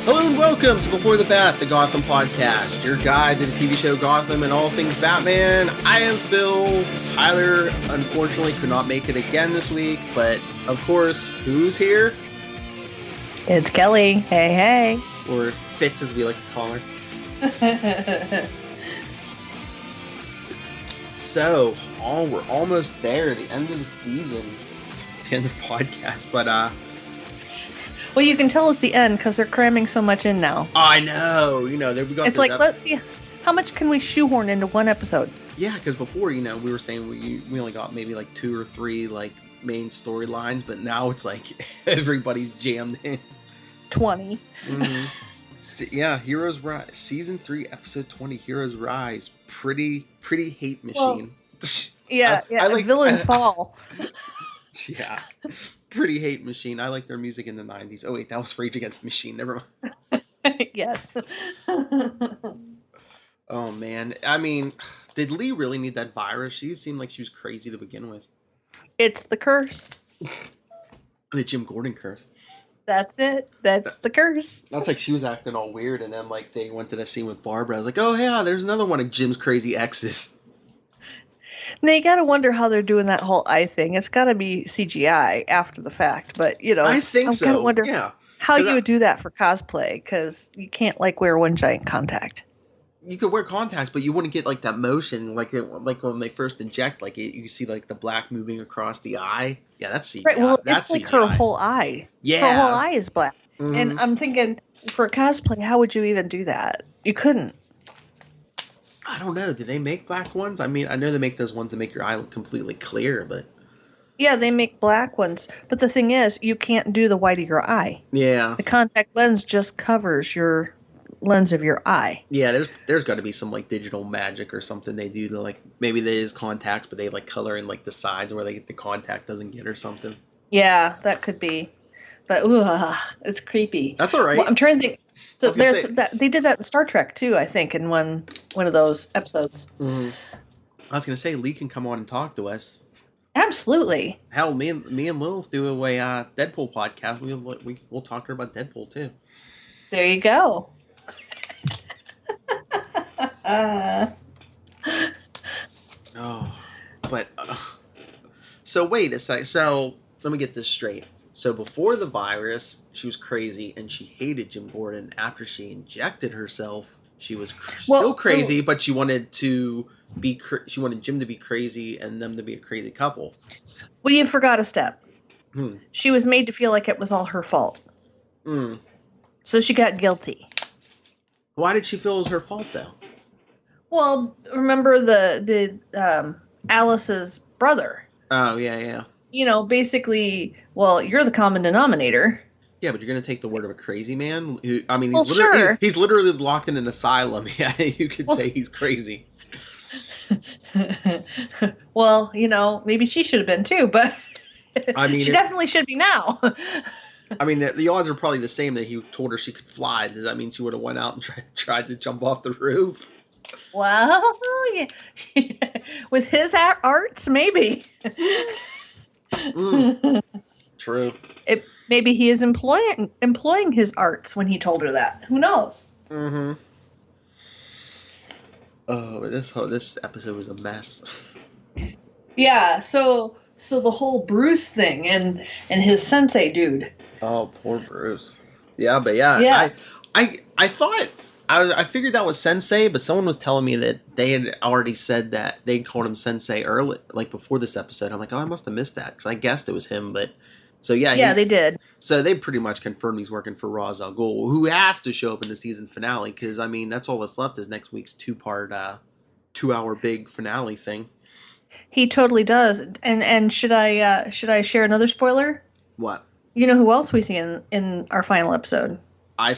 Hello and welcome to Before the Bat, the Gotham podcast, your guide to the TV show Gotham and all things Batman. I am Phil. Tyler, unfortunately, could not make it again this week, but of course, who's here? It's Kelly. Hey, hey. Or Fitz, as we like to call her. So, we're almost there, the end of the season, the end of the podcast, but well, you can tell it's the end because they're cramming so much in now. I know, we got. It's like, let's see, how much can we shoehorn into one episode? Yeah, because before, we were saying we only got maybe like 2 or 3 like main storylines, but now it's like everybody's jammed in. 20. Mm-hmm. Yeah, Heroes Rise, season 3, episode 20, Heroes Rise. Pretty hate machine. Well, yeah, I like villains fall. Yeah. Pretty hate machine. I like their music in the 90s. Oh wait, that was Rage Against the Machine. Never mind. Yes. Oh man. I mean, did Lee really need that virus? She seemed like she was crazy to begin with. It's the curse. The Jim Gordon curse. That's it. That's the curse. That's like she was acting all weird, and then like they went to the scene with Barbara. I was like, oh yeah, there's another one of Jim's crazy exes. Now you gotta wonder how they're doing that whole eye thing. It's gotta be CGI after the fact, but I think so. I wonder how you would do that for cosplay, because you can't like wear one giant contact. You could wear contacts, but you wouldn't get like that motion, like when they first inject, like you see like the black moving across the eye. Yeah, that's CGI. Right. Well, that's it's like CGI. her whole eye. Yeah, her whole eye is black, mm-hmm. and I'm thinking for cosplay, how would you even do that? You couldn't. I don't know. Do they make black ones? I mean, I know they make those ones that make your eye look completely clear, but... Yeah, they make black ones. But the thing is, you can't do the white of your eye. Yeah. The contact lens just covers your lens of your eye. Yeah, there's got to be some, like, digital magic or something they do to, like... Maybe there is contacts, but they, like, color in, like, the sides where the contact doesn't get or something. Yeah, that could be. But, it's creepy. That's all right. Well, I'm trying to think... So there's that they did that in Star Trek too, I think, in one of those episodes. Mm-hmm. I was gonna say Lee can come on and talk to us. Absolutely. Hell, me and Lilith do a Deadpool podcast. We'll talk to her about Deadpool too. There you go. Oh, but so wait a sec. So let me get this straight. So before the virus, she was crazy and she hated Jim Gordon. After she injected herself, she was still crazy, but she wanted to be. She wanted Jim to be crazy and them to be a crazy couple. Well, you forgot a step. She was made to feel like it was all her fault. So she got guilty. Why did she feel it was her fault though? Well, remember the Alice's brother. Oh yeah. Basically, well, you're the common denominator. Yeah, but you're going to take the word of a crazy man? Who, I mean, he's literally locked in an asylum. Yeah, you could say he's crazy. Well, maybe she should have been too, but I mean, she definitely should be now. I mean, the odds are probably the same that he told her she could fly. Does that mean she would have went out and tried to jump off the roof? Well, yeah. With his arts, maybe. True. Maybe he is employing his arts when he told her that. Who knows? Mm-hmm. Oh, this episode was a mess. Yeah. So the whole Bruce thing and his sensei dude. Oh, poor Bruce. Yeah, but yeah. I thought. I figured that was Sensei, but someone was telling me that they had already said that they called him Sensei early, like before this episode. I'm like, oh, I must have missed that because I guessed it was him. But so yeah, they did. So they pretty much confirmed he's working for Ra's al Ghul, who has to show up in the season finale because I mean that's all that's left is next week's 2-part, 2-hour big finale thing. He totally does. And should I share another spoiler? What? You know who else we see in our final episode? I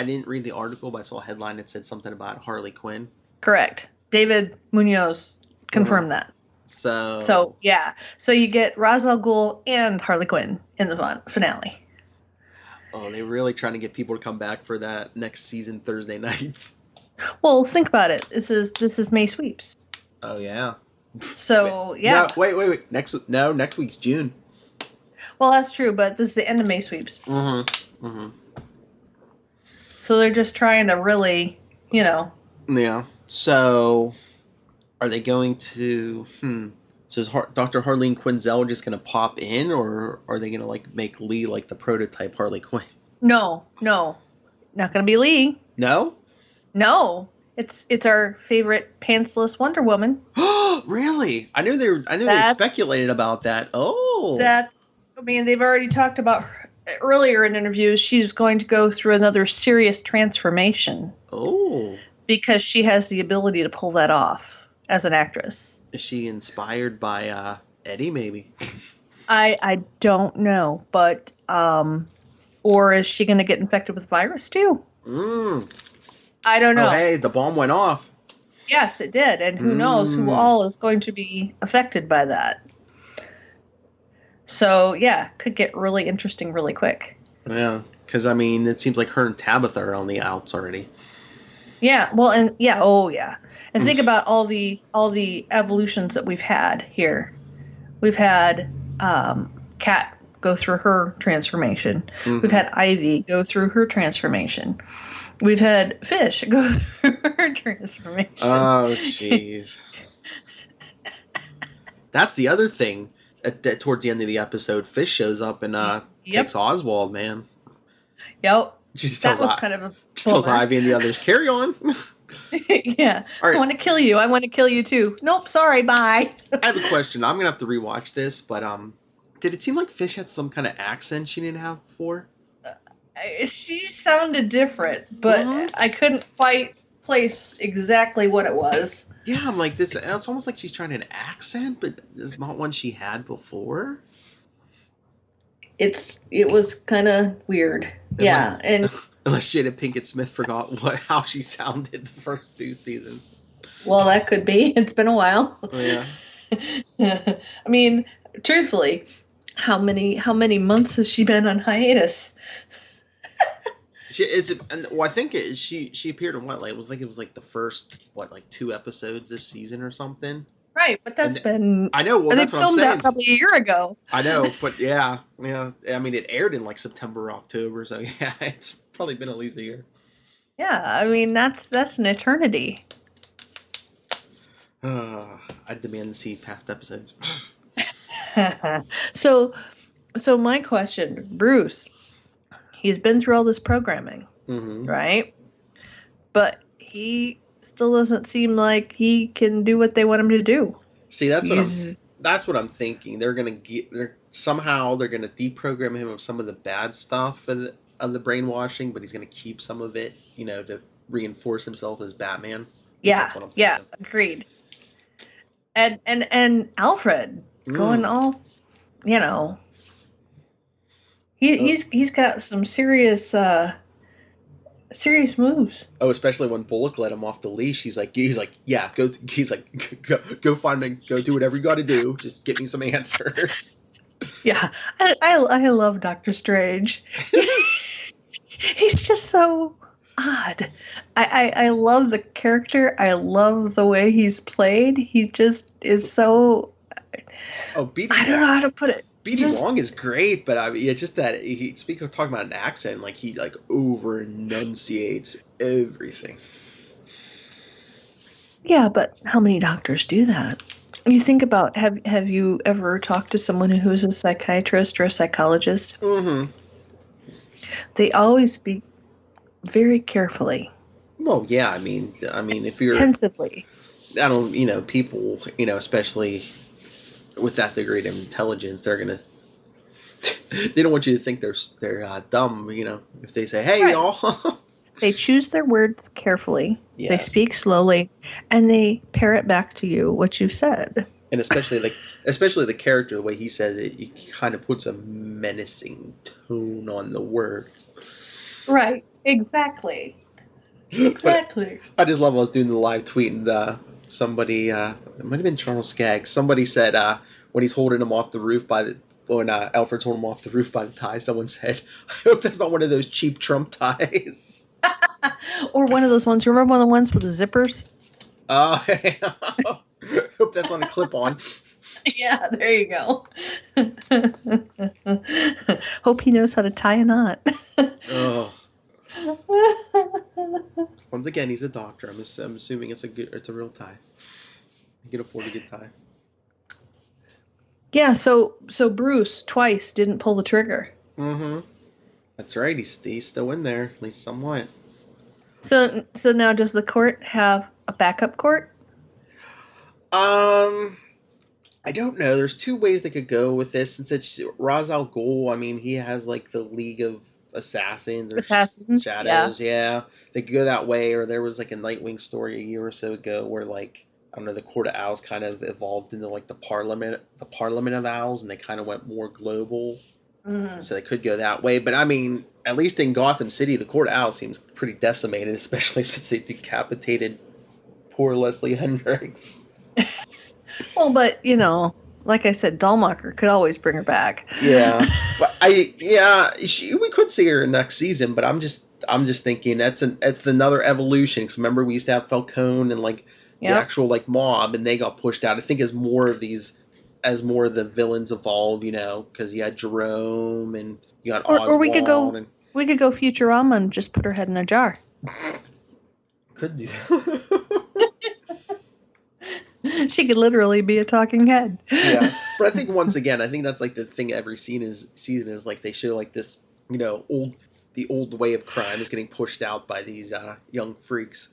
didn't read the article, but I saw a headline that said something about Harley Quinn. Correct. David Munoz confirmed that. So yeah. So you get Ra's al Ghul and Harley Quinn in the finale. Oh, they're really trying to get people to come back for that next season Thursday nights. Well, think about it. This is May sweeps. Oh yeah. So yeah. No, wait. Next week's June. Well, that's true, but this is the end of May sweeps. So they're just trying to really, Yeah. So, are they going to? So is Dr. Harleen Quinzel just going to pop in, or are they going to like make Lee like the prototype Harley Quinn? No, not going to be Lee. No. It's our favorite pantsless Wonder Woman. Really? I knew they speculated about that. Oh. They've already talked about earlier in interviews. She's going to go through another serious transformation. Oh. Because she has the ability to pull that off as an actress. Is she inspired by Eddie? Maybe. I don't know, but or is she going to get infected with virus too? I don't know. Oh, hey, the bomb went off. Yes, it did, and who knows who all is going to be affected by that. So yeah, could get really interesting really quick. Yeah, because it seems like her and Tabitha are on the outs already. Yeah, well, and yeah, and think about all the evolutions that we've had here. We've had Kat go through her transformation. Mm-hmm. We've had Ivy go through her transformation. We've had Fish go through her transformation. Oh, jeez. That's the other thing. Towards the end of the episode, Fish shows up and takes Oswald, man. Yep. That was kind of a tells Ivy and the others, carry on. Yeah. Right. I want to kill you. I want to kill you too. Nope, sorry, bye. I have a question. I'm going to have to rewatch this, but did it seem like Fish had some kind of accent she didn't have before? She sounded different, but I couldn't quite place exactly what it was. Yeah, I'm like, it's almost like she's trying an accent, but it's not one she had before. It was kind of weird. Yeah, and unless Jada Pinkett Smith forgot how she sounded the first 2 seasons. Well, that could be. It's been a while. Oh, yeah. Truthfully, how many months has she been on hiatus? I think she appeared in what, like, it was like the first 2 episodes this season or something. Right, but that's been. I know. Well, and that's they what I'm filmed saying. that probably a year ago. I know, but yeah. It aired in like September, October, so yeah, it's probably been at least a year. Yeah, that's an eternity. I demand to see past episodes. So my question, Bruce, he's been through all this programming, right? But he still doesn't seem like he can do what they want him to do. See, that's what I'm thinking. They're gonna somehow gonna deprogram him of some of the bad stuff of the brainwashing, but he's gonna keep some of it, to reinforce himself as Batman. Yeah, agreed. And Alfred going all, he's got some serious moves. Oh, especially when Bullock let him off the leash. He's like, yeah, go. He's like, go find me. Go do whatever you got to do. Just get me some answers. Yeah, I love Dr. Strange. He's just so odd. I love the character. I love the way he's played. He just is so. Oh, I don't know how to put it. B.D. Wong is great, but just that talking about an accent, like he over enunciates everything. Yeah, but how many doctors do that? You think about have you ever talked to someone who's a psychiatrist or a psychologist? Mm-hmm. They always speak very carefully. Well, yeah, I mean, if you're intensively, I don't, people, especially with that degree of intelligence, they're gonna. They don't want you to think they're dumb, if they say, "Hey, y'all." They choose their words carefully. Yes. They speak slowly, and they parrot back to you what you said. And especially the character, the way he says it, he kind of puts a menacing tone on the words. Right. Exactly. Exactly. But I just love. I was doing the live tweet, and somebody, it might have been Charles Skaggs. Somebody said when he's holding him off the roof when Alfred's holding him off the roof by the tie, someone said, "I hope that's not one of those cheap Trump ties." Or one of those ones. You remember one of the ones with the zippers? Oh, hope that's on a clip-on. Yeah, there you go. Hope he knows how to tie a knot. Oh. again, he's a doctor. I'm assuming it's a real tie. He can afford a good tie. Yeah, so Bruce twice didn't pull the trigger. Mm-hmm. That's right. He's still in there, at least somewhat. So now does the court have a backup court? I don't know. There's two ways they could go with this. Since it's Ra's al Ghul, I mean, he has like the League of Assassins or Shadows. Yeah, they could go that way. Or there was like a Nightwing story a year or so ago where like I don't know, the Court of Owls kind of evolved into like the Parliament of Owls, and they kind of went more global. Mm-hmm. So they could go that way. But I mean, at least in Gotham City, the Court of Owls seems pretty decimated, especially since they decapitated poor Leslie Hendricks. Well, but like I said, Dollmacher could always bring her back. Yeah, but we could see her next season. But I'm just thinking it's another evolution. Because remember, we used to have Falcone and like the actual like mob, and they got pushed out. I think as more of the villains evolve, because you had Jerome and you got Oswald. Or we could go Futurama and just put her head in a jar. Could do. She could literally be a talking head. Yeah, but I think once again, that's like the thing every season is like they show like this, the old way of crime is getting pushed out by these young freaks.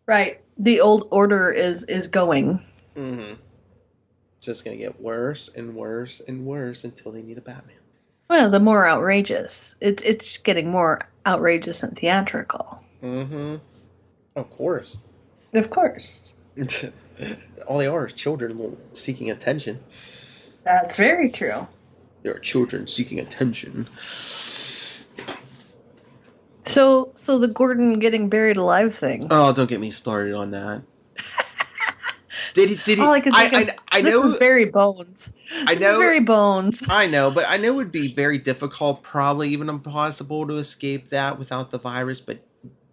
Right, the old order is going. Mm-hmm. It's just gonna get worse and worse and worse until they need a Batman. Well, the more outrageous, it's getting more outrageous and theatrical. Mm-hmm. Of course. All they are is children seeking attention. That's very true. They are children seeking attention. So the Gordon getting buried alive thing. Oh, don't get me started on that. Did he? All I can think I know. This is Barry Bones. This is Barry Bones. I know, but I know it would be very difficult, probably even impossible to escape that without the virus. But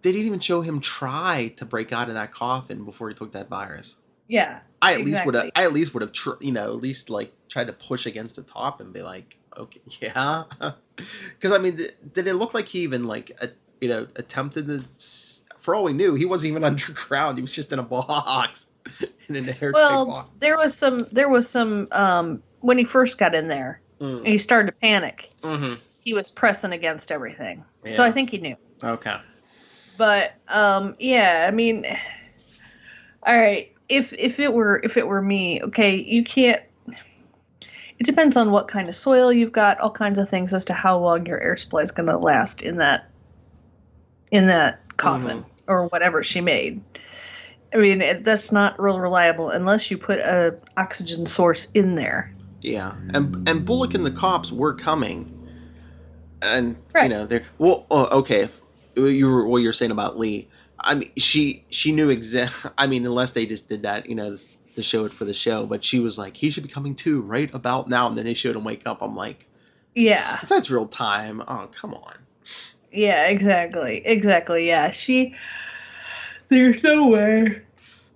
they didn't even show him try to break out of that coffin before he took that virus. Yeah, I at least would have at least like tried to push against the top and be like, okay, yeah, because I mean, did it look like he even like attempted to? For all we knew, he wasn't even underground. He was just in a box, in an airtight box. There was some when he first got in there, and he started to panic. Mm-hmm. He was pressing against everything, so I think he knew. Okay, but yeah, I mean, all right. If it were me, okay, you can't. It depends on what kind of soil you've got, all kinds of things as to how long your air supply is going to last in that coffin or whatever she made. I mean, that's not real reliable unless you put a oxygen source in there. Yeah, and Bullock and the cops were coming, and right. They're okay. What you're saying about Lee. I mean, she knew I mean, unless they just did that, to show it for the show. But she was like, he should be coming too, right about now. And then they showed him wake up. I'm like, yeah, that's real time. Oh, come on. Yeah, exactly. Yeah, there's no way.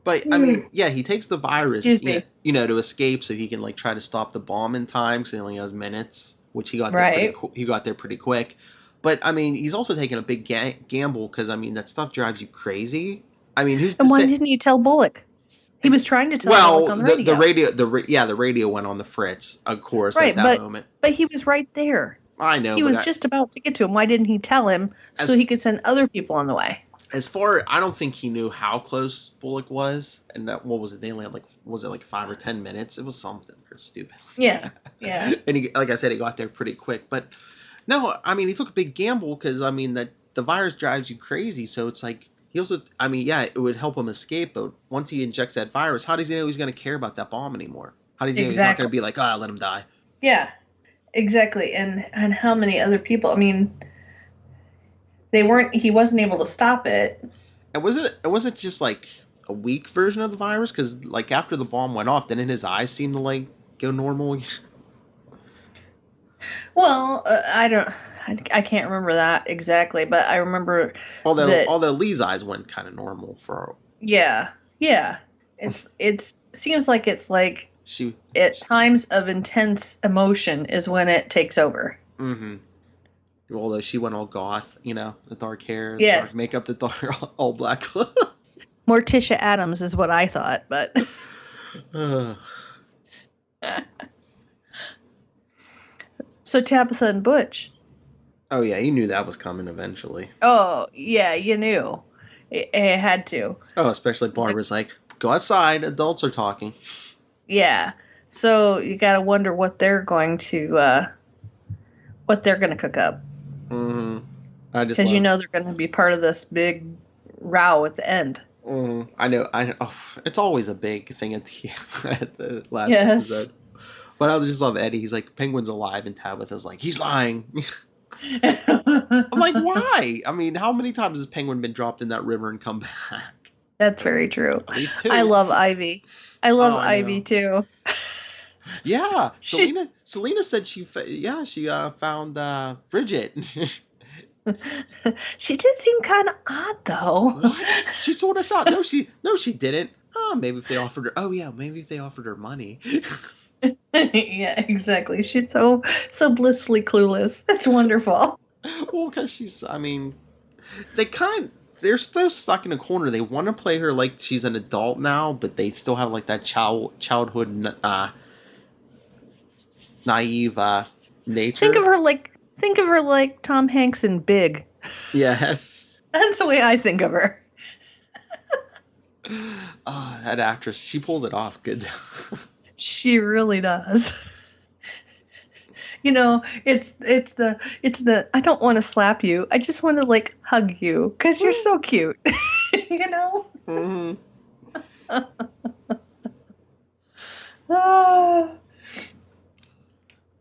But I mean, yeah, he takes the virus, to escape, so he can like try to stop the bomb in time. So he only has minutes, which he got there he got there pretty quick. But, I mean, he's also taking a big gamble because, I mean, that stuff drives you crazy. I mean, And why didn't you tell Bullock? He was trying to tell Bullock on the radio. The radio went on the fritz, of course, at that moment. But he was right there. I know. He was just about to get to him. Why didn't he tell him so he could send other people on the way? I don't think he knew how close Bullock was. And what was it? They only had was it like 5 or 10 minutes? It was something stupid. Yeah. And he, like I said, he got there pretty quick. But no, I mean, he took a big gamble because, I mean, that the virus drives you crazy. So it's like, he also, I mean, yeah, it would help him escape. But once he injects that virus, how does he know he's going to care about that bomb anymore? How does he know he's not going to be like, let him die? Yeah, exactly. And how many other people, I mean, he wasn't able to stop it. And was it just like a weak version of the virus? Because like after the bomb went off, didn't his eyes seem to like go normal? Well, I can't remember that exactly, but I remember although Lee's eyes went kind of normal for. Yeah. It seems like it's like times of intense emotion is when it takes over. Mm-hmm. Although she went all goth, the dark hair, the Yes. dark makeup, the dark all black clothes. Morticia Adams is what I thought, but so Tabitha and Butch. Oh yeah, you knew that was coming eventually. Oh yeah, you knew it had to. Oh, especially Barbara's like, go outside, adults are talking. Yeah, so you gotta wonder what they're going to cook up. Mm-hmm. I just because they're going to be part of this big row at the end. Mm-hmm. I know. It's always a big thing at the last Yes. episode. But I just love Eddie. He's like, Penguin's alive, and Tabitha's like, he's lying. I'm like, why? I mean, how many times has Penguin been dropped in that river and come back? That's very true. At least 2. I love Ivy. I love Ivy too. Yeah, Selena said she found Bridget. She did seem kind of odd though. What? She sold us out. No, she didn't. Oh, maybe if they offered her. Oh yeah, maybe if they offered her money. Yeah, exactly. She's so blissfully clueless. It's wonderful. Well, because they're still stuck in a corner. They want to play her like she's an adult now, but they still have like that childhood naive nature. Think of her like Tom Hanks in Big. Yes. That's the way I think of her. Oh, that actress, she pulls it off good. She really does. It's the I don't want to slap you. I just want to like hug you because you're so cute. Mm-hmm.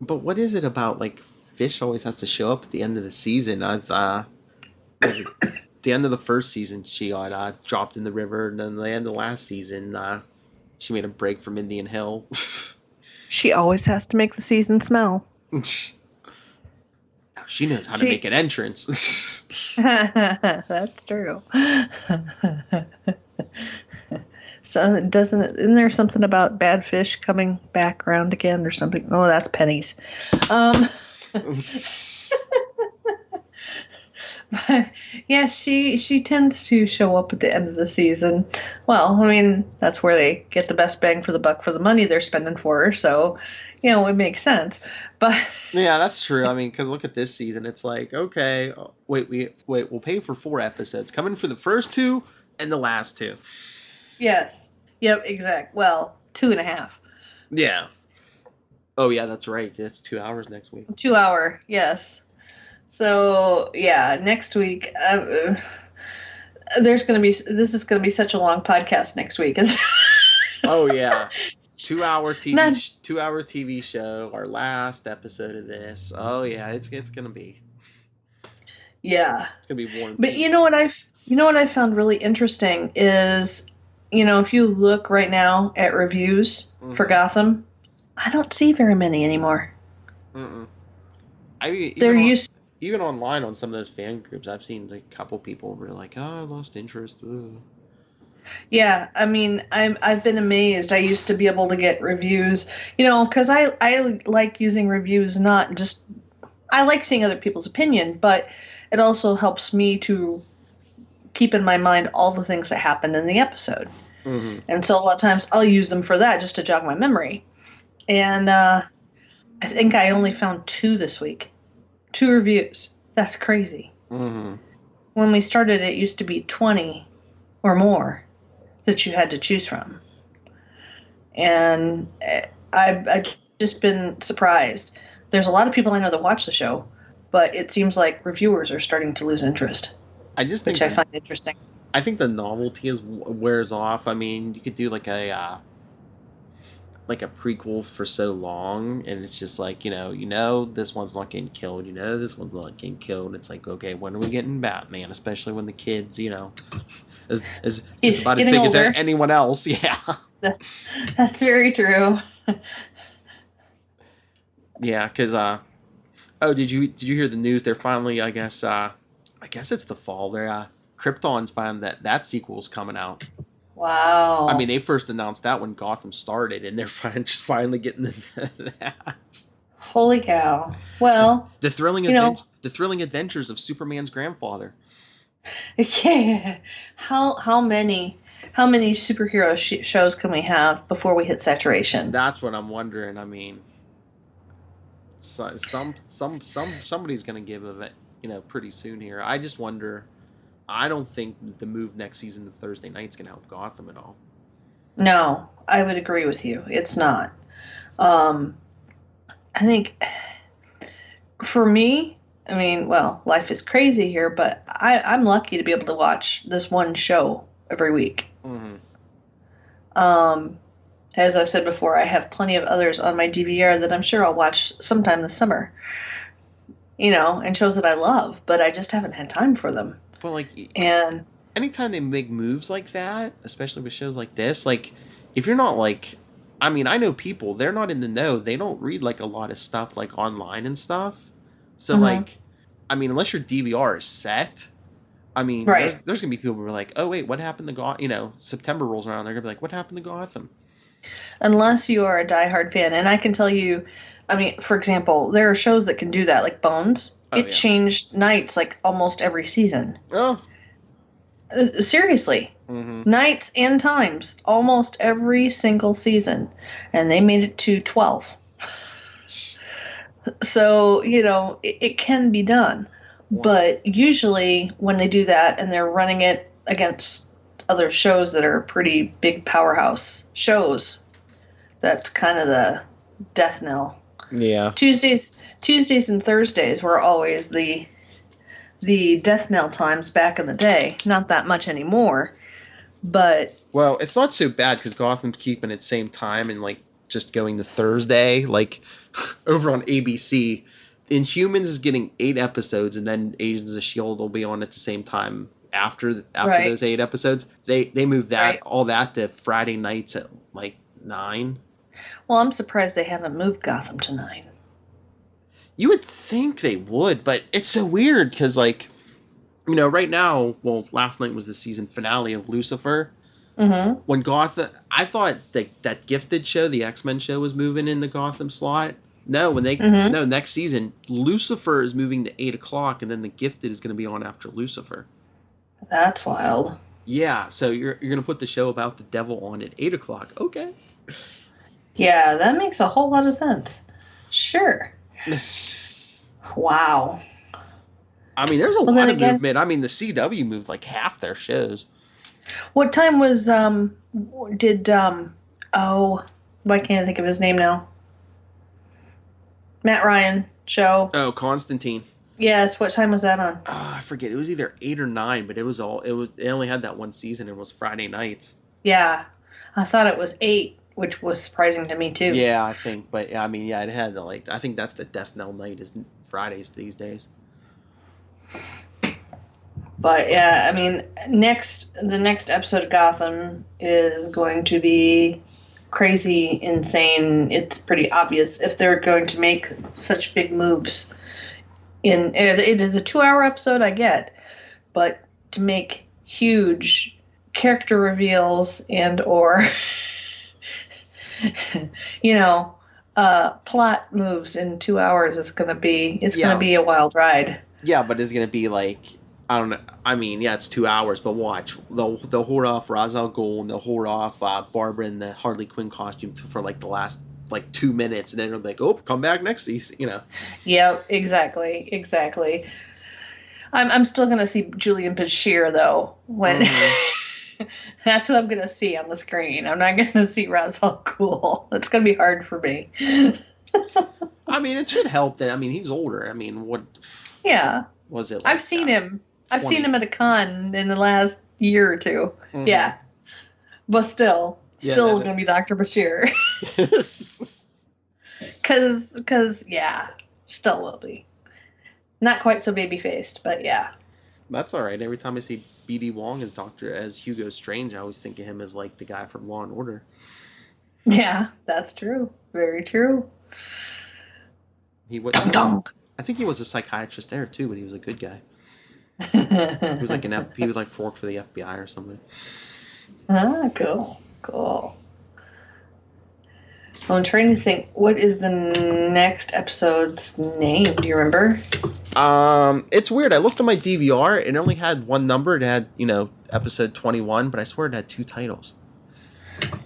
But what is it about like Fish always has to show up at the end of the season? At the end of the first season, she got dropped in the river, and then the end of the last season, she made a break from Indian Hill. She always has to make the season smell. She knows how to make an entrance. That's true. So isn't there something about bad fish coming back around again or something? Oh, that's pennies. But yeah, she tends to show up at the end of the season. Well, I mean, that's where they get the best bang for the buck for the money they're spending for her. So, it makes sense. But yeah, that's true. I mean, because look at this season. It's like, okay, wait, we'll pay for 4 episodes. Coming for the first 2 and the last 2. Yes. Yep, exact. Well, 2.5. Yeah. Oh, yeah, that's right. It's 2 hours next week. 2 hour, yes. So, yeah, next week, this is going to be such a long podcast next week. Oh, yeah. 2 hour TV show, our last episode of this. Oh, yeah, it's going to be. Yeah. It's going to be warm. But you know what I found really interesting is, if you look right now at reviews for Gotham, I don't see very many anymore. Mm-mm. Even online on some of those fan groups, I've seen like a couple people were like, "Oh, I lost interest." Ugh. Yeah, I mean, I've been amazed. I used to be able to get reviews, because I like using reviews. Not just I like seeing other people's opinion, but it also helps me to keep in my mind all the things that happened in the episode. Mm-hmm. And so a lot of times I'll use them for that just to jog my memory. And I think I only found 2 this week. 2 reviews. That's crazy. Mm-hmm. When we started, it used to be 20 or more that you had to choose from. And I've just been surprised. There's a lot of people I know that watch the show, but it seems like reviewers are starting to lose interest. Which I find interesting. I think the novelty wears off. I mean, you could do like a prequel for so long, and it's just like this one's not getting killed. This one's not getting killed. It's like, okay, when are we getting Batman? Especially when the kids, is just about as big older as anyone else. Yeah, that's very true. Yeah, because did you hear the news? They're finally, I guess it's the fall. They're Krypton's found that sequel's coming out. Wow. I mean, they first announced that when Gotham started, and they're finally getting that. Holy cow. Well, the thrilling adventure. The Thrilling Adventures of Superman's Grandfather. Yeah. How many superhero shows can we have before we hit saturation? That's what I'm wondering. I mean, somebody's gonna give it, pretty soon here. I just wonder. I don't think the move next season to Thursday night's gonna help Gotham at all. No, I would agree with you. It's not. I think for me, I mean, well, life is crazy here, but I'm lucky to be able to watch this one show every week. Mm-hmm. As I've said before, I have plenty of others on my DVR that I'm sure I'll watch sometime this summer. And shows that I love, but I just haven't had time for them. Well, and anytime they make moves like that, especially with shows like this, if you're not I mean, I know people, they're not in the know. They don't read a lot of stuff online and stuff. So Mm-hmm. I mean, unless your DVR is set, I mean, right. there's gonna be people who are like, oh wait, what happened to Gotham? September rolls around, they're gonna be like, what happened to Gotham? Unless you are a diehard fan, and I can tell you, I mean, for example, there are shows that can do that, like Bones. It changed nights almost every season. Oh, seriously, mm-hmm. Nights and times almost every single season, and they made it to 12. So it can be done. Wow. But usually when they do that and they're running it against other shows that are pretty big powerhouse shows, that's kind of the death knell. Yeah. Tuesdays and Thursdays were always the death knell times back in the day. Not that much anymore, but well, it's not so bad because Gotham's keeping it same time and just going to Thursday. Over on ABC, Inhumans is getting 8 episodes, and then Agents of S.H.I.E.L.D. will be on at the same time after right. those 8 episodes. They moved that right. all that to Friday nights at 9. Well, I'm surprised they haven't moved Gotham to 9. You would think they would, but it's so weird because right now, well, last night was the season finale of Lucifer. Mm-hmm. When Gotham, I thought that Gifted show, the X-Men show, was moving in the Gotham slot. No, no, next season, Lucifer is moving to 8 o'clock, and then the Gifted is going to be on after Lucifer. That's wild. Yeah, so you're going to put the show about the devil on at 8 o'clock. Okay. Yeah, that makes a whole lot of sense. Sure. Wow. I mean, there's a lot of movement. I mean, the CW moved half their shows. What time was why can't I think of his name now? Matt Ryan show. Oh, Constantine. Yes, what time was that on? I forget. It was either 8 or 9, but it only had that one season. It was Friday nights. Yeah. I thought it was 8, which was surprising to me too. Yeah, I think, but I mean, yeah, it had I think that's the death knell night is Fridays these days. But yeah, I mean, the next episode of Gotham is going to be crazy, insane. It's pretty obvious if they're going to make such big moves. It is a 2-hour episode, I get, but to make huge character reveals and or plot moves in 2 hours, it's gonna be a wild ride. Yeah, but it's gonna be I don't know. I mean, yeah, it's 2 hours, but watch. They'll hold off Ra's al Ghul and they'll hold off Barbara in the Harley Quinn costume for the last 2 minutes, and then it'll be oh, come back next season, Yeah, exactly. I'm still gonna see Julian Bashir though when. Mm-hmm. That's what I'm gonna see on the screen. I'm not gonna see Ra's al Ghul. It's gonna be hard for me. I mean, it should help that. I mean, he's older. I mean, what? Yeah. Was it? I've seen him. I've seen him at a con in the last year or two. Mm-hmm. Yeah. But still gonna be Dr. Bashir. Cause yeah, still will be. Not quite so baby faced, but yeah. That's all right. Every time I see B.D. Wong as Hugo Strange, I always think of him as the guy from Law and Order. Yeah, that's true. Very true. He I think he was a psychiatrist there too, but he was a good guy. He was he would work for the FBI or something. Ah, cool. I'm trying to think. What is the next episode's name? Do you remember? It's weird. I looked on my DVR. It only had one number. It had, episode 21, but I swear it had 2 titles.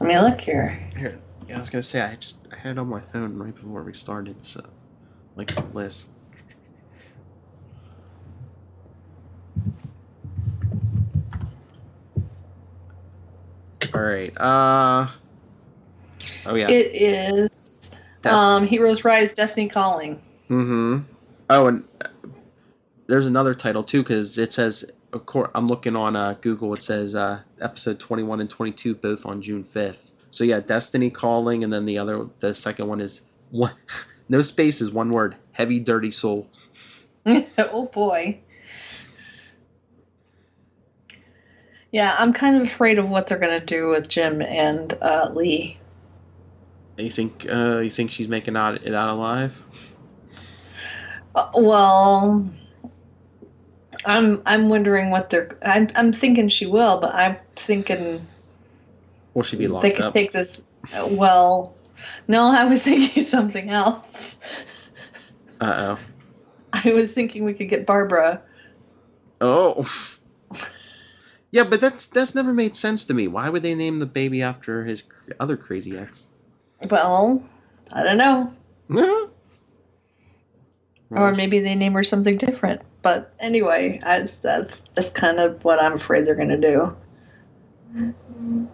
Let me look here. Here. Yeah, I was gonna say I had it on my phone right before we started. So, like the list. All right. Oh yeah. It is Heroes Rise, Destiny Calling. Mm-hmm. Oh, and there's another title too, because it says, of course, I'm looking on Google. It says episode 21 and 22 both on June 5th. So yeah, Destiny Calling, and then the second one is one, no spaces, one word, Heavy Dirty Soul. Oh boy. Yeah, I'm kind of afraid of what they're gonna do with Jim and Lee. You think she's making it out alive? Well, I'm wondering what they're. I'm thinking she will, but I'm thinking. Will she be locked up? They could take this. Well, no, I was thinking something else. Uh-oh. I was thinking we could get Barbara. Oh. Yeah, but that's never made sense to me. Why would they name the baby after his other crazy ex? Well, I don't know. Or maybe they name her something different. But anyway, that's just kind of what I'm afraid they're going to do.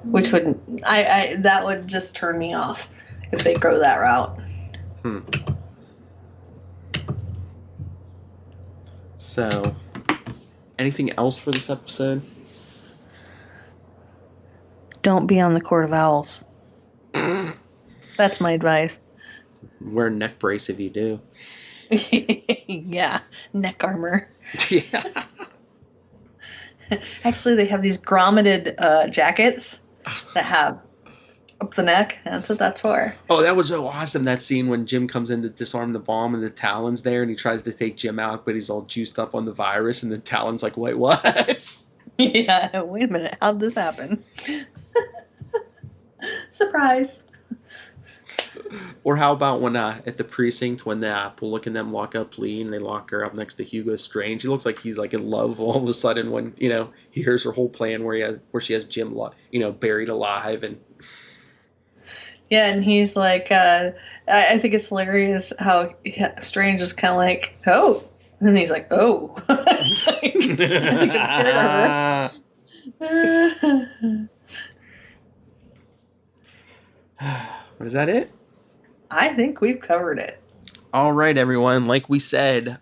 Which would that would just turn me off if they go that route. So, anything else for this episode? Don't be on the Court of Owls. That's my advice. Wear a neck brace if you do. Yeah, neck armor. Yeah. Actually, they have these grommeted jackets that have up the neck. That's what that's for. Oh, that was so awesome, that scene when Jim comes in to disarm the bomb and the Talon's there and he tries to take Jim out, but he's all juiced up on the virus and the Talon's like, wait, what? Yeah, wait a minute. How'd this happen? Surprise. Or how about when at the precinct when the Bullock and them lock up Lee and they lock her up next to Hugo Strange? He looks like he's like in love all of a sudden when he hears her whole plan where she has Jim buried alive and yeah, and he's like I think it's hilarious how Strange is kind of like, oh, and then he's like, oh. I think it's scared of her. Is that it? I think we've covered it. All right, everyone. Like we said,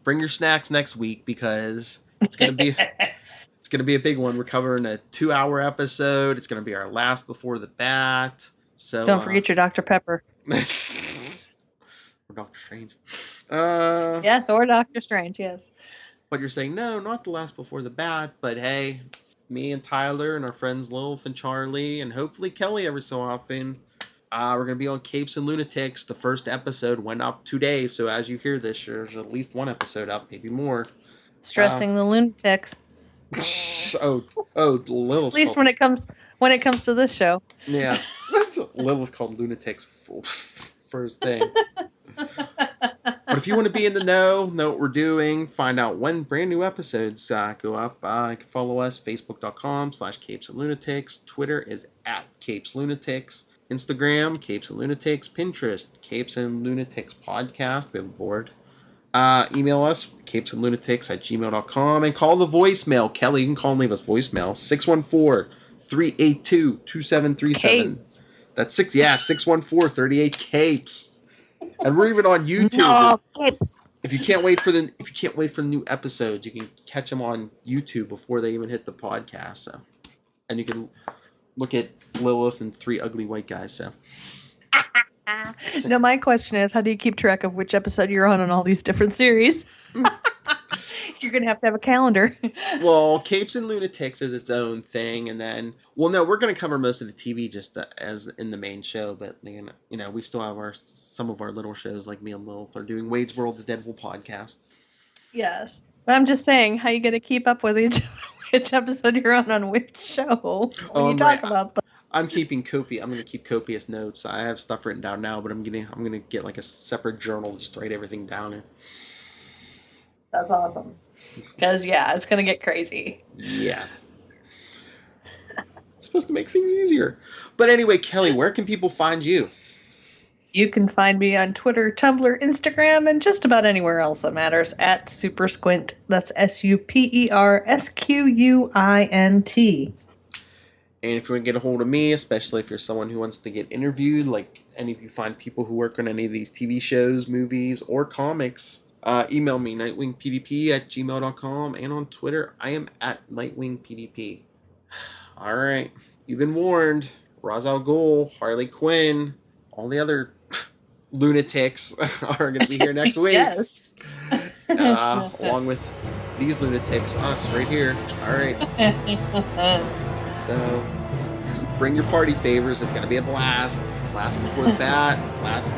bring your snacks next week because it's gonna be a big one. We're covering a 2-hour episode. It's gonna be our last before the bat. So don't forget your Dr. Pepper. Or Dr. Strange. Yes, or Dr. Strange. Yes. But you're saying no, not the last before the bat. But hey, me and Tyler and our friends Lilith and Charlie and hopefully Kelly every so often. We're going to be on Capes and Lunatics. The first episode went up today, so as you hear this, there's at least one episode up, maybe more. Stressing the lunatics. Oh, Lilith. At least when it comes to this show. Yeah, Lilith called Lunatics first thing. But if you want to be in the know what we're doing, find out when brand new episodes go up, you can follow us, facebook.com/Capes and Lunatics. Twitter is @CapesLunatics. Instagram, Capes and Lunatics. Pinterest, Capes and Lunatics Podcast. We have a board. Email us, capesandlunatics@gmail.com. And call the voicemail. Kelly, you can call and leave us voicemail. 614-382-2737. Capes. That's 614-38-CAPES. And we're even on YouTube. No, Capes. If you can't wait for the new episodes, you can catch them on YouTube before they even hit the podcast. So, and you can look at Lilith and 3 ugly white guys. So, no, my question is, how do you keep track of which episode you're on all these different series? You're gonna have to have a calendar. Well, Capes and Lunatics is its own thing, and then, well, no, we're gonna cover most of the TV just as in the main show, but we still have some of our little shows like me and Lilith are doing Wade's World, the Deadpool podcast. Yes, but I'm just saying, how you gonna keep up with which episode you're on which show when you talk about them? I'm keeping I'm gonna keep copious notes. I have stuff written down now, but I'm gonna get like a separate journal, just write everything down in. That's awesome. Because it's gonna get crazy. Yes. It's supposed to make things easier. But anyway, Kelly, where can people find you? You can find me on Twitter, Tumblr, Instagram, and just about anywhere else that matters at SuperSquint. That's SuperSquint. And if you want to get a hold of me, especially if you're someone who wants to get interviewed, like any of you find people who work on any of these TV shows, movies, or comics, email me, nightwingpdp@gmail.com, and on Twitter, I am at nightwingpdp. All right, you've been warned. Ra's al Ghul, Harley Quinn, all the other lunatics are going to be here next week. Yes. Along with these lunatics, us right here. All right. So, bring your party favors. It's going to be a blast. Blast before that. Last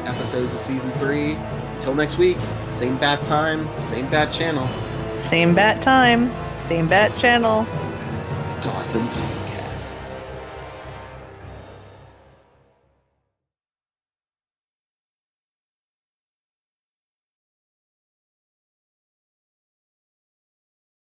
episodes of season 3. Until next week, same bat time, same bat channel. Same bat time, same bat channel. Gotham.